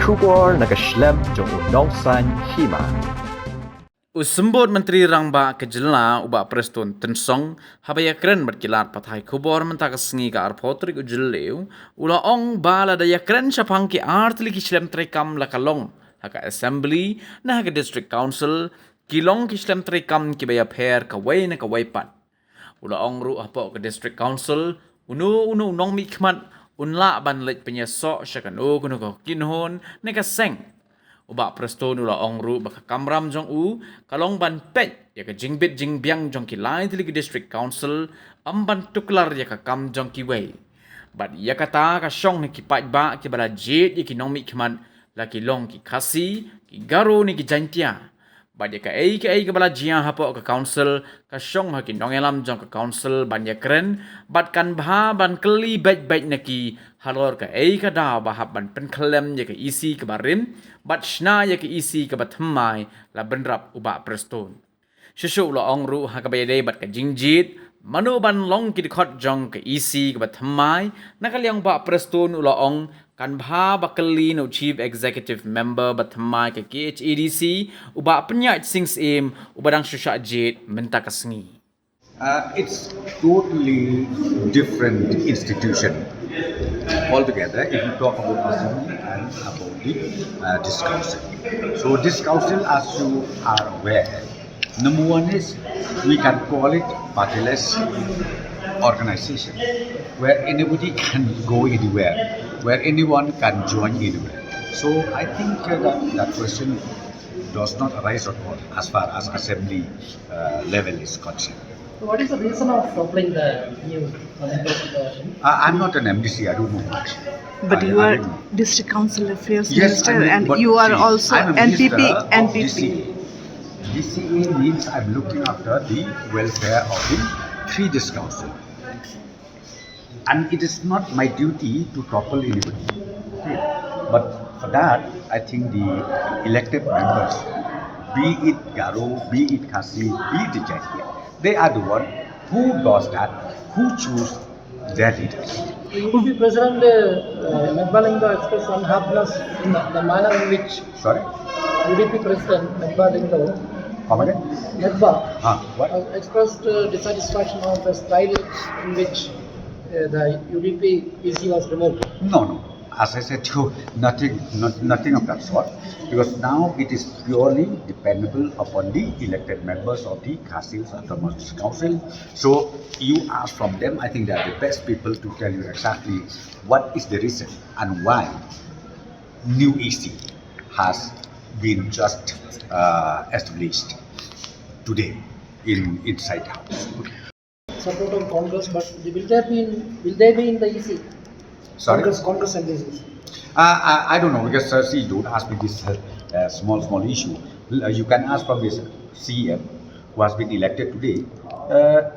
Kubor nakaslem jong unongsan Hima. Usembut Menteri Rangba Kejela ubak Prestone tensong habaya keren berkilat patai kubor mentaka sengi ka arpotrik ujeleu ula ong bala daya keren syapang ki artli kislem trekam lakalong haka assembly na haka district council kilong kislem trekam ki baya pair ka way na ka waypat ula ong ru apa ke district council unu nong mikmat unla ban lek penyesok syakano kuno ko kinhon ne ka seng ubak Prestone ula ong ru baka kamram jong u kalong ban Peit ya ka jingbit jing Biang jong ki lain Tylli district council amban tuklar ya ka kam jong ki wei bat ya kata ka syong ni ki pat ba ki bala jet ya ki nong mi kman la ki long ki kasi ki garo ni ki jantia bat ya ka ei ka bala jia hapo ka council ka syong ha ki nong elam jong ka council ban ya keren bat kan bha ban keli baik na ki halor ka ka da bahap ban penklem ya ka isi ka barim bat shna ya ka isi ka batmai la benrap uba Prestone shushu la ong ru ha ka bayade bat ka jingjit manu ban long ki khot jong ka isi ka batmai nakaliang ba Prestone ula ong kan bha bakali no chief executive member batmai ka KHADC uba penyat sings im ubadang shusha jet menta ka sengi. It's totally different institution altogether if you talk about assembly and about the this council. So this council, as you are aware, number one is we can call it partyless organization where anybody can go anywhere, where anyone can join anywhere. So I think that question does not arise at all as far as assembly level is concerned. So what is the reason of applying the new election? I'm not an MDC, I don't know much. But you I are don't know. District Council Affairs Yes, Minister I mean, and but you are see, also I'm a minister NPP. of DCA. DCA means I'm looking after the welfare of the three district council. And it is not my duty to topple anybody. Okay. But for that, I think the elected members, be it Garo, be it Khasi, be it the Jaitia, they are the one who does that, who choose their leaders. UP President Medbalinga expressed unhappiness in the manner in which Sorry? UDP President Medbalinga Come again? What? expressed dissatisfaction of the style in which the UDP PC was removed. No. As I said to you, nothing of that sort. Because now it is purely dependable upon the elected members of the Council, Autonomous Council. So you ask from them, I think they are the best people to tell you exactly what is the reason and why new EC has been just established today inside the house. Support of Congress, but will they be in the EC? Sorry? Congress and EC. I don't know because see, don't ask me this small issue. You can ask from this CM who has been elected today.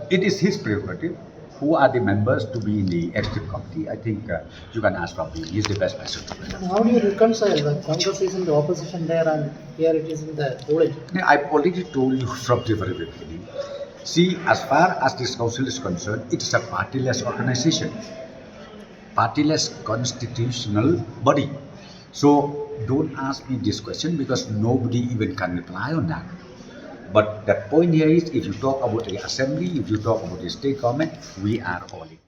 It is his prerogative. Who are the members to be in the executive committee? I think you can ask from him. He is the best person to do. How do you reconcile that Congress is in the opposition there and here it is in the ruling? I've already told you from the very beginning. See, as far as this council is concerned, it is a partyless organization. Partyless constitutional body. So don't ask me this question because nobody even can reply on that. But the point here is if you talk about the assembly, if you talk about the state government, we are all in.